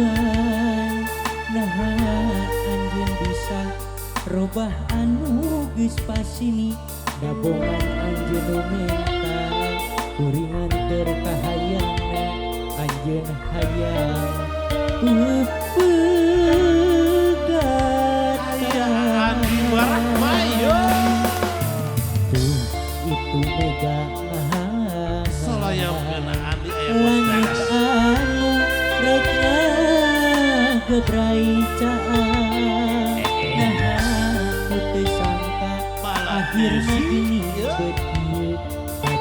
buruan nah anjeun bisa robah anu geus pasini gabungan anjeun nu menta kuringan terkahayana anjeun hayang pegat Barat Mayo tuh itu mega Salayam kena Andi langit ayam anu rek ngegebrai caan nah putih sangka akhirnya gini bedieu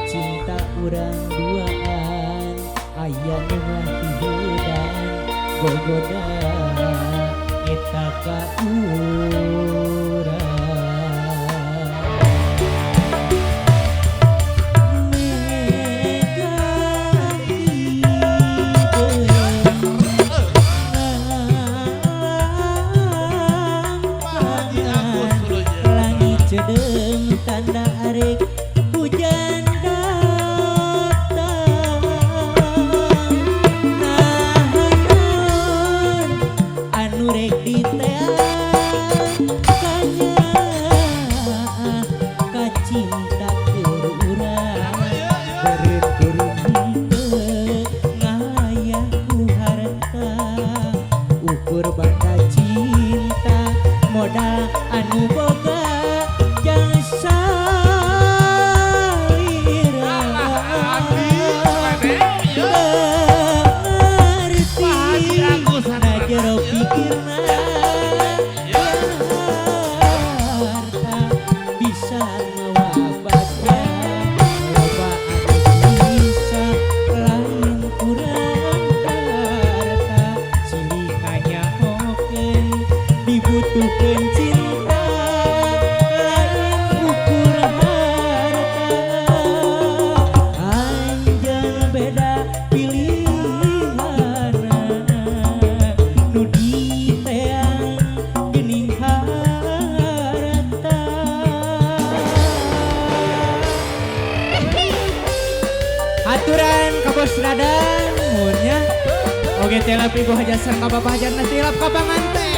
cinta urang duaan aya nu ngahieudan gogoda eta ka urang Cedeng tanda arek hujan datang nahanan anu rek diteang kanya kacinta urang beureun-beureun henteu ngayah ku harta ukur banda cinta modal anu boga dibutuhkeun cinta lain ukur harta anjeun beda pilihan nu diteang geuning harta aturan ka bos Radan mun nya oge tilap ibu hajasan ka bapak hajanna tilap ka panganten.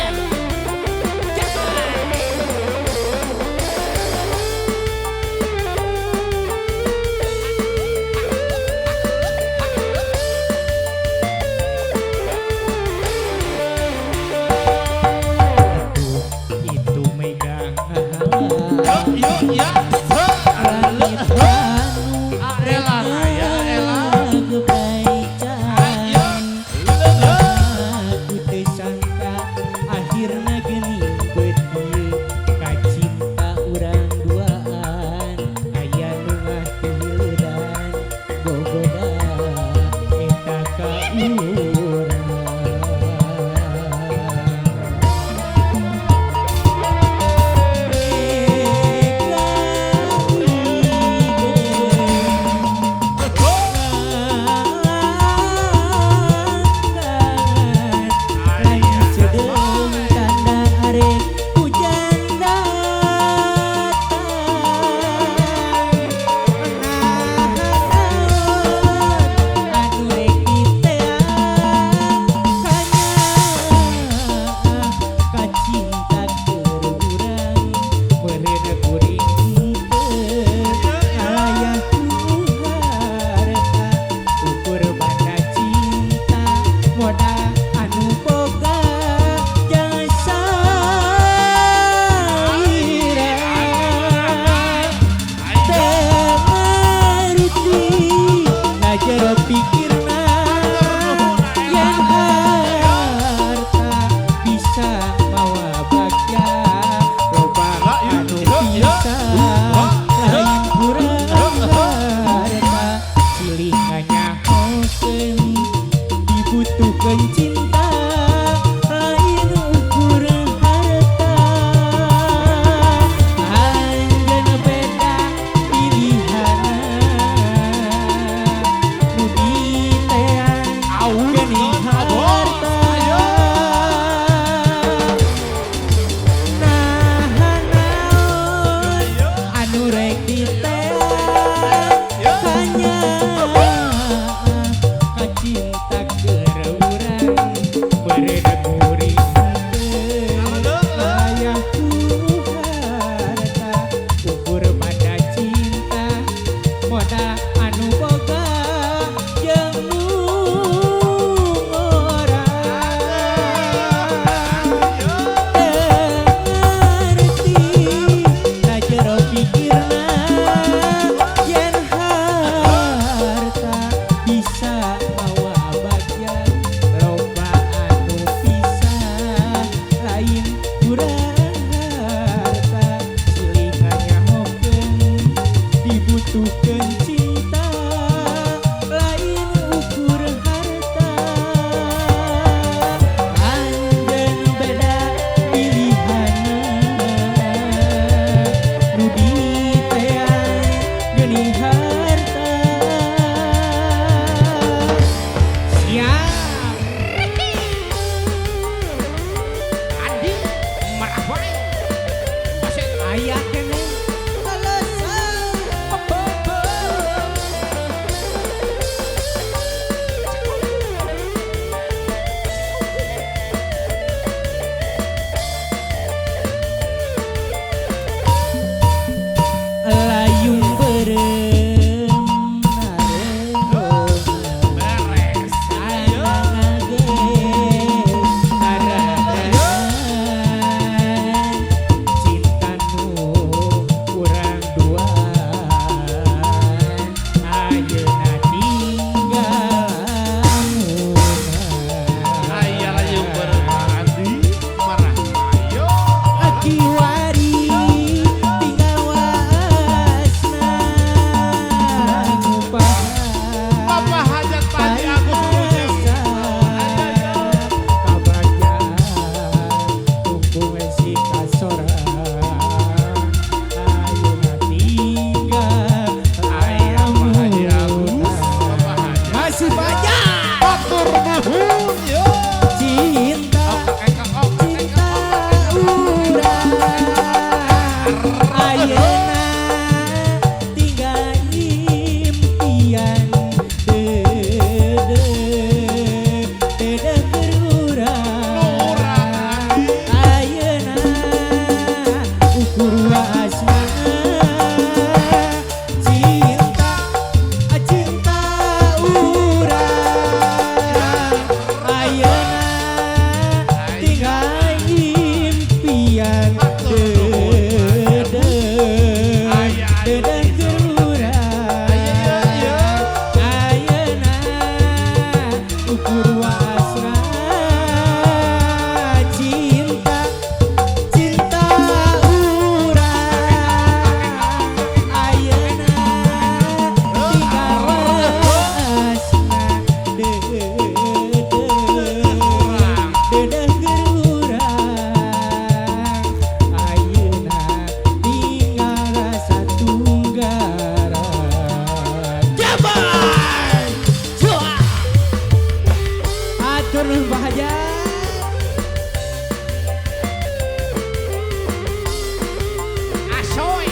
Asoy.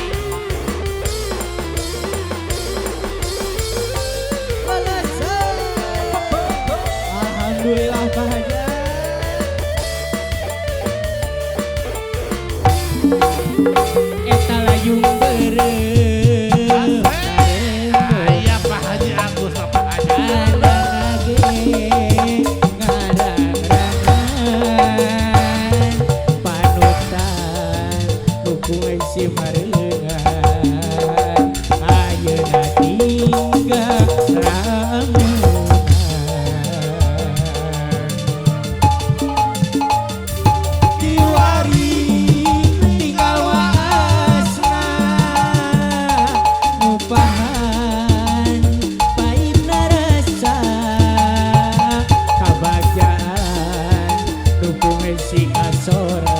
Balasan. Alhamdulillah bahagia. Eta layung beureum. Aya Pak Haji Agus apa aja. Ngarang-rangan panutan dukung si marengan ayeuna tinggal ramuan diwari tinggal waasna ngupahan pahitna rasa kabagjaan dukung si kasora